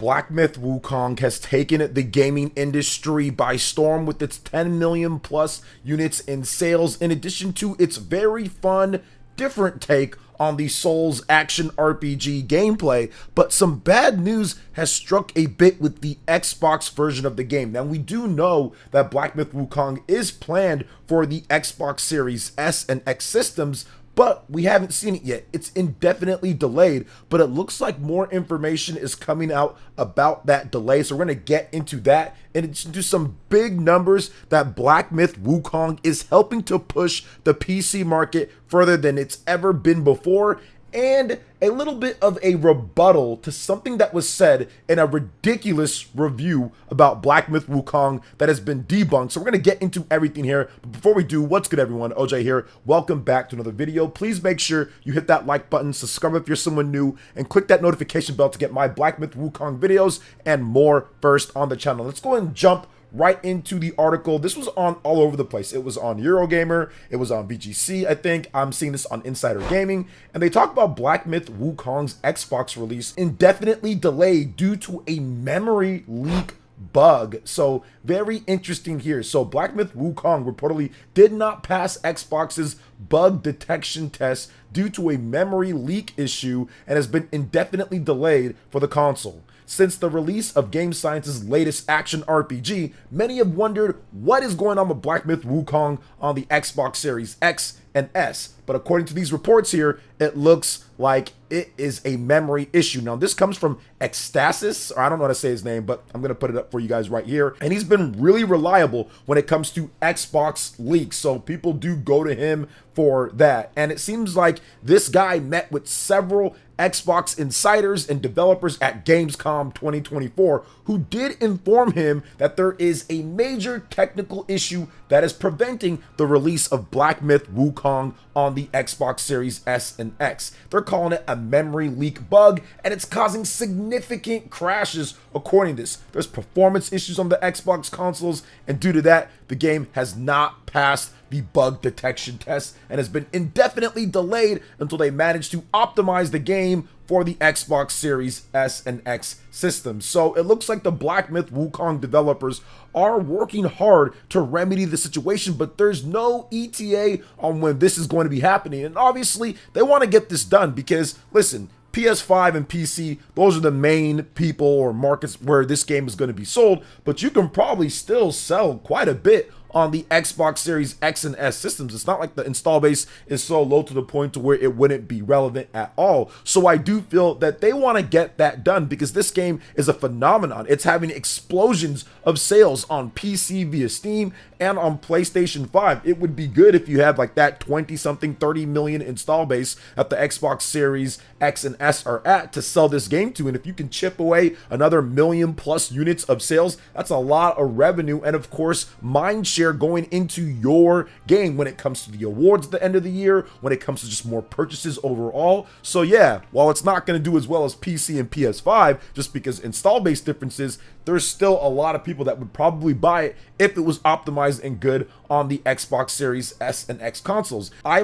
Black Myth Wukong has taken the gaming industry by storm with its 10 million plus units in sales, in addition to its very fun, different take on the Souls action RPG gameplay. But some bad news has struck a bit with the Xbox version of the game. Now, we do know that Black Myth Wukong is planned for the Xbox Series S and X systems, but we haven't seen it yet. It's indefinitely delayed, but it looks like more information is coming out about that delay. So we're going to get into that, in addition to some big numbers that Black Myth Wukong is helping to push the PC market further than it's ever been before, and a little bit of a rebuttal to something that was said in a ridiculous review about Black Myth Wukong that has been debunked. So we're going to get into everything here. But before we do, what's good, everyone? OJ here. Welcome back to another video. Please make sure you hit that like button, subscribe if you're someone new, and click that notification bell to get my Black Myth Wukong videos and more first on the channel. Let's go and jump right into the article. This was on all over the place. It was on Eurogamer, it was on VGC, I think. I'm seeing this on Insider Gaming, and they talk about Black Myth Wukong's Xbox release indefinitely delayed due to a memory leak bug. So very interesting here. So Black Myth Wukong reportedly did not pass Xbox's bug detection test due to a memory leak issue and has been indefinitely delayed for the console. Since the release of Game Science's latest action RPG, many have wondered what is going on with Black Myth Wukong on the Xbox Series X and S. But according to these reports here, it looks like it is a memory issue. Now, this comes from Ecstasis, or I don't know how to say his name, but I'm going to put it up for you guys right here. And he's been really reliable when it comes to Xbox leaks, so people do go to him for that. And it seems like this guy met with several Xbox insiders and developers at Gamescom 2024 who did inform him that there is a major technical issue that is preventing the release of Black Myth Wukong on the Xbox Series S and X. They're calling it a memory leak bug, and it's causing significant crashes according to this. There's performance issues on the Xbox consoles, and due to that, the game has not passed the bug detection test and has been indefinitely delayed until they manage to optimize the game for the Xbox Series S and X systems. So it looks like the Black Myth Wukong developers are working hard to remedy the situation, but there's no ETA on when this is going to be happening. And obviously, they want to get this done because, listen, PS5 and PC, those are the main people or markets where this game is going to be sold, but you can probably still sell quite a bit on the Xbox Series X and S systems. It's not like the install base is so low to the point to where it wouldn't be relevant at all. So I do feel that they want to get that done because this game is a phenomenon. It's having explosions of sales on PC via Steam and on PlayStation 5. It would be good if you had like that 20-something, 30 million install base that the Xbox Series X and S are at to sell this game to. And if you can chip away another million plus units of sales, that's a lot of revenue. And of course, mind share going into your game when it comes to the awards at the end of the year, when it comes to just more purchases overall. So yeah, while it's not going to do as well as PC and PS5, just because install base differences, there's still a lot of people that would probably buy it if it was optimized and good on the Xbox Series S and X consoles. I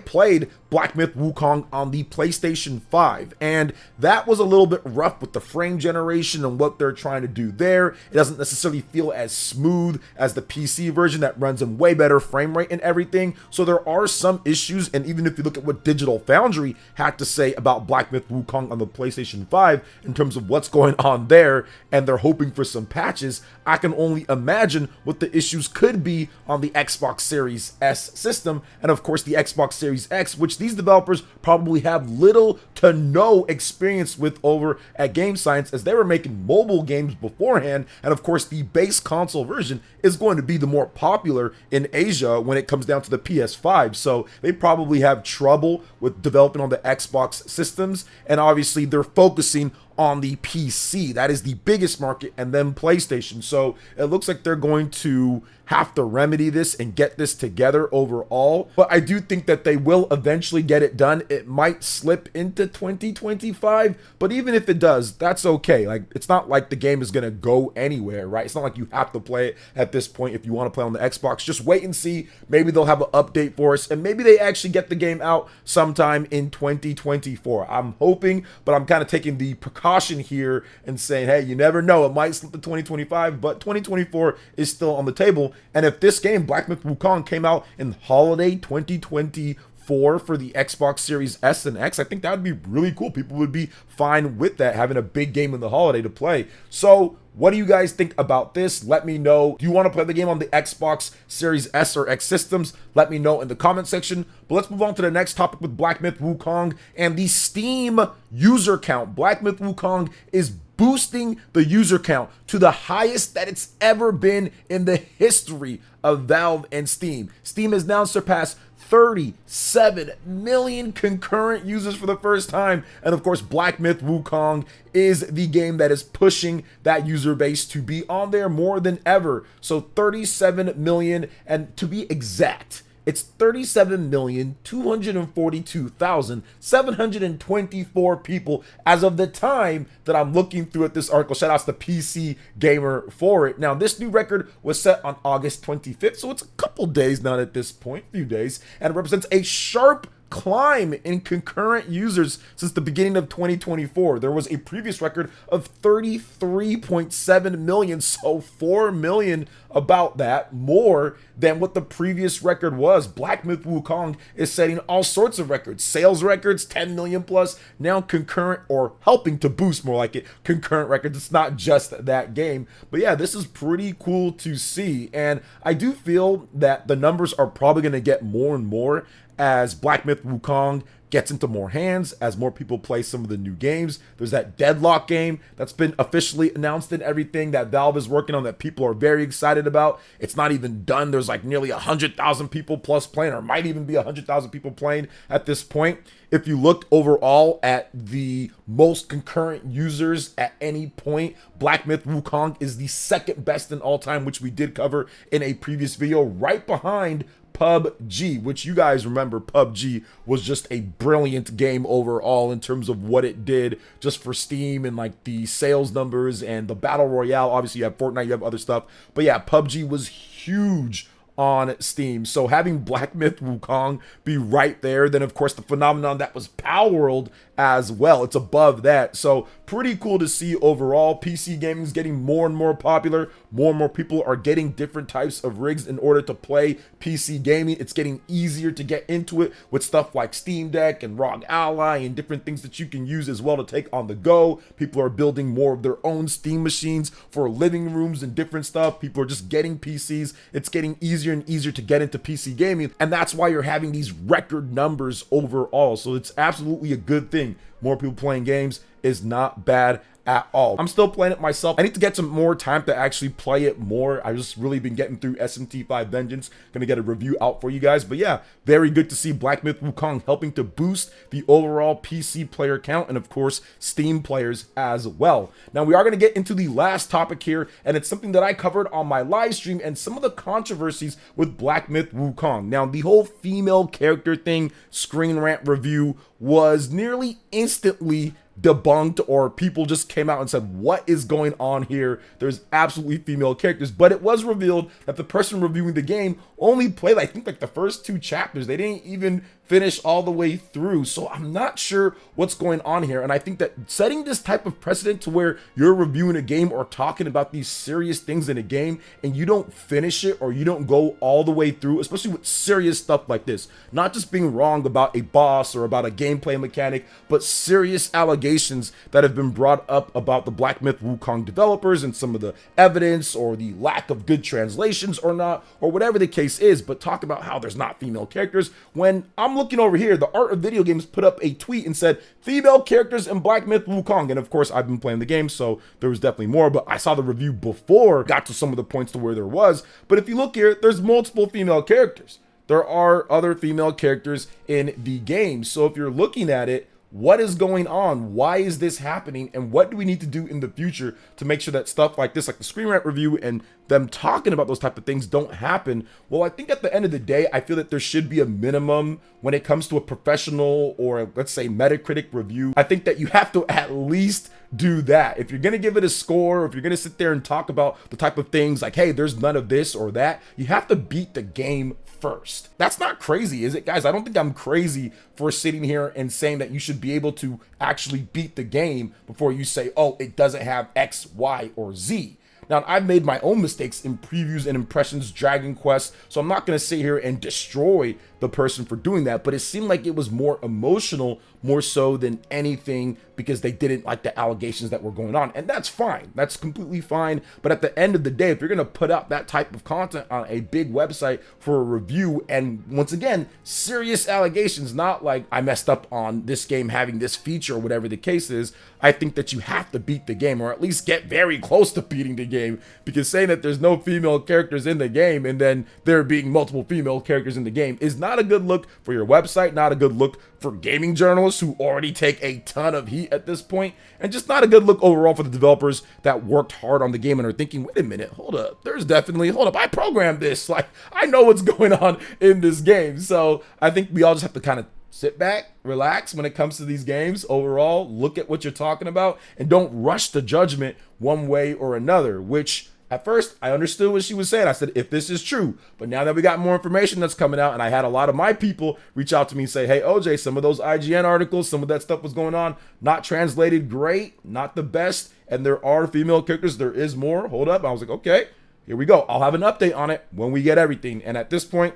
played Black Myth Wukong on the PlayStation 5, and that was a little bit rough with the frame generation and what they're trying to do there. It doesn't necessarily feel as smooth as the PC version that runs in way better frame rate and everything. So there are some issues, and even if you look at what Digital Foundry had to say about Black Myth Wukong on the PlayStation 5 in terms of what's going on there, and they're hoping for some patches, I can only imagine what the issues could be on the Xbox Series S system, and of course the Xbox Series X, which these developers probably have little to no experience with over at Game Science, as they were making mobile games beforehand. And of course the base console version is going to be the more popular in Asia when it comes down to the PS5, so they probably have trouble with developing on the Xbox systems, and obviously they're focusing on the PC. That is the biggest market, and then PlayStation. So it looks like they're going to have to remedy this and get this together overall. But I do think that they will eventually get it done. It might slip into 2025, but even if it does, that's okay. Like, it's not like the game is gonna go anywhere, right? It's not like you have to play it at this point if you want to play on the Xbox. Just wait and see. Maybe they'll have an update for us, and maybe they actually get the game out sometime in 2024. I'm hoping, but I'm kind of taking the precaution caution here and saying, hey, you never know, it might slip to 2025, but 2024 is still on the table. And if this game, Black Myth Wukong, came out in holiday 2024 for the Xbox Series S and X, I think that would be really cool. People would be fine with that, having a big game in the holiday to play. So what do you guys think about this? Let me know. Do you want to play the game on the Xbox Series S or X systems? Let me know in the comment section. But let's move on to the next topic with Black Myth Wukong and the Steam user count. Black Myth Wukong is boosting the user count to the highest that it's ever been in the history of Valve and Steam. Steam has now surpassed 37 million concurrent users for the first time. And of course, Black Myth Wukong is the game that is pushing that user base to be on there more than ever. So 37 million, and to be exact, it's 37,242,724 people as of the time that I'm looking through at this article. Shout outs to PC Gamer for it. Now, this new record was set on August 25th, so it's a couple days now at this point, few days, and it represents a sharp climb in concurrent users since the beginning of 2024. There was a previous record of 33.7 million, so 4 million about that more than what the previous record was. Black Myth Wukong is setting all sorts of records, sales records, 10 million plus, now concurrent, or helping to boost more like it, concurrent records. It's not just that game, but yeah, this is pretty cool to see. And I do feel that the numbers are probably going to get more and more as Black Myth Wukong gets into more hands, as more people play some of the new games. There's that Deadlock game that's been officially announced and everything that Valve is working on that people are very excited about. It's not even done. There's like nearly 100,000 people plus playing, or might even be 100,000 people playing at this point. If you looked overall at the most concurrent users at any point, Black Myth Wukong is the second best in all time, which we did cover in a previous video, right behind PUBG, which you guys remember PUBG was just a brilliant game overall in terms of what it did just for Steam and like the sales numbers and the Battle Royale. Obviously, you have Fortnite, you have other stuff. But yeah, PUBG was huge on Steam. So having Black Myth Wukong be right there, then of course the phenomenon that was Palworld as well, it's above that. So pretty cool to see overall. PC gaming is getting more and more popular. More and more people are getting different types of rigs in order to play PC gaming. It's getting easier to get into it with stuff like Steam Deck and ROG Ally and different things that you can use as well to take on the go. People are building more of their own Steam machines for living rooms and different stuff. People are just getting PCs. It's getting easier and easier to get into PC gaming, and that's why you're having these record numbers overall. So it's absolutely a good thing. More people playing games is not bad at all. I'm still playing it myself. I need to get some more time to actually play it more. I've just really been getting through SMT5 Vengeance. Gonna get a review out for you guys. But yeah, very good to see Black Myth Wukong helping to boost the overall PC player count and of course Steam players as well. Now we are gonna get into the last topic here, and it's something that I covered on my live stream and some of the controversies with Black Myth Wukong. Now the whole female character thing, Screen Rant review, was nearly instantly debunked, or people just came out and said, what is going on here? There's absolutely female characters. But it was revealed that the person reviewing the game only played, I think, like the first 2 chapters. They didn't even finish all the way through. So I'm not sure what's going on here. And I think that setting this type of precedent to where you're reviewing a game or talking about these serious things in a game and you don't finish it or you don't go all the way through, especially with serious stuff like this, not just being wrong about a boss or about a gameplay mechanic, but serious allegations that have been brought up about the Black Myth Wukong developers and some of the evidence or the lack of good translations or not, or whatever the case is, but talk about how there's not female characters. When I'm looking over here, the Art of Video Games put up a tweet and said female characters in Black Myth Wukong, and of course I've been playing the game, so there was definitely more, but I saw the review before got to some of the points to where there was. But if you look here, there's multiple female characters. There are other female characters in the game. So if you're looking at it, what is going on? Why is this happening? And what do we need to do in the future to make sure that stuff like this, like the Screen Rant review and them talking about those type of things, don't happen? Well, I think at the end of the day, I feel that there should be a minimum when it comes to a professional or let's say Metacritic review. I think that you have to at least do that. If you're going to give it a score, or if you're going to sit there and talk about the type of things like, hey, there's none of this or that, you have to beat the game first. That's not crazy, is it, guys? I don't think I'm crazy for sitting here and saying that you should be able to actually beat the game before you say, oh, it doesn't have X, Y, or Z. Now, I've made my own mistakes in previews and impressions, Dragon Quest, so I'm not going to sit here and destroy the person for doing that, but it seemed like it was more emotional, more so than anything, because they didn't like the allegations that were going on, and that's fine. That's completely fine, but at the end of the day, if you're going to put out that type of content on a big website for a review, and once again, serious allegations, not like I messed up on this game having this feature or whatever the case is, I think that you have to beat the game, or at least get very close to beating the game, because saying that there's no female characters in the game and then there being multiple female characters in the game is not a good look for your website, not a good look for gaming journalists who already take a ton of heat at this point, and just not a good look overall for the developers that worked hard on the game and are thinking, wait a minute, hold up, I programmed this, like, I know what's going on in this game. So I think we all just have to kind of sit back, relax when it comes to these games overall, look at what you're talking about, and don't rush to judgment one way or another, which at first I understood what she was saying. I said, if this is true, but now that we got more information that's coming out, and I had a lot of my people reach out to me and say, hey, OJ, some of those IGN articles, some of that stuff was going on, not translated great, not the best, and there are female characters, there is more, hold up. I was like, okay, here we go. I'll have an update on it when we get everything. And at this point,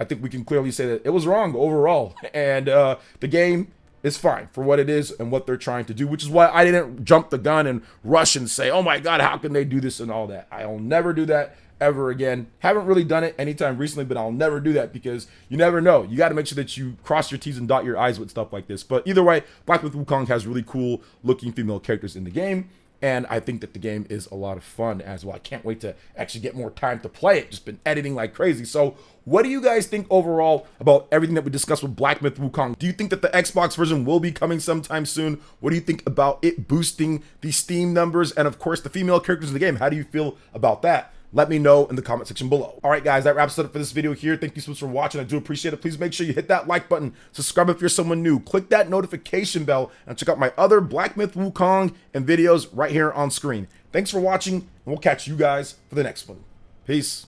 I think we can clearly say that it was wrong overall, and the game is fine for what it is and what they're trying to do, which is why I didn't jump the gun and rush and say, oh my God, how can they do this and all that. I'll never do that ever again. Haven't really done it anytime recently, but I'll never do that, because you never know. You got to make sure that you cross your T's and dot your I's with stuff like this. But either way, Myth Wukong has really cool looking female characters in the game, and I think that the game is a lot of fun as well. I can't wait to actually get more time to play it. Just been editing like crazy. So what do you guys think overall about everything that we discussed with Myth Wukong? Do you think that the Xbox version will be coming sometime soon? What do you think about it boosting the Steam numbers and, of course, the female characters in the game? How do you feel about that? Let me know in the comment section below. All right, guys, that wraps it up for this video here. Thank you so much for watching. I do appreciate it. Please make sure you hit that like button, subscribe if you're someone new, click that notification bell, and check out my other Myth Wukong and videos right here on screen. Thanks for watching, and we'll catch you guys for the next one. Peace.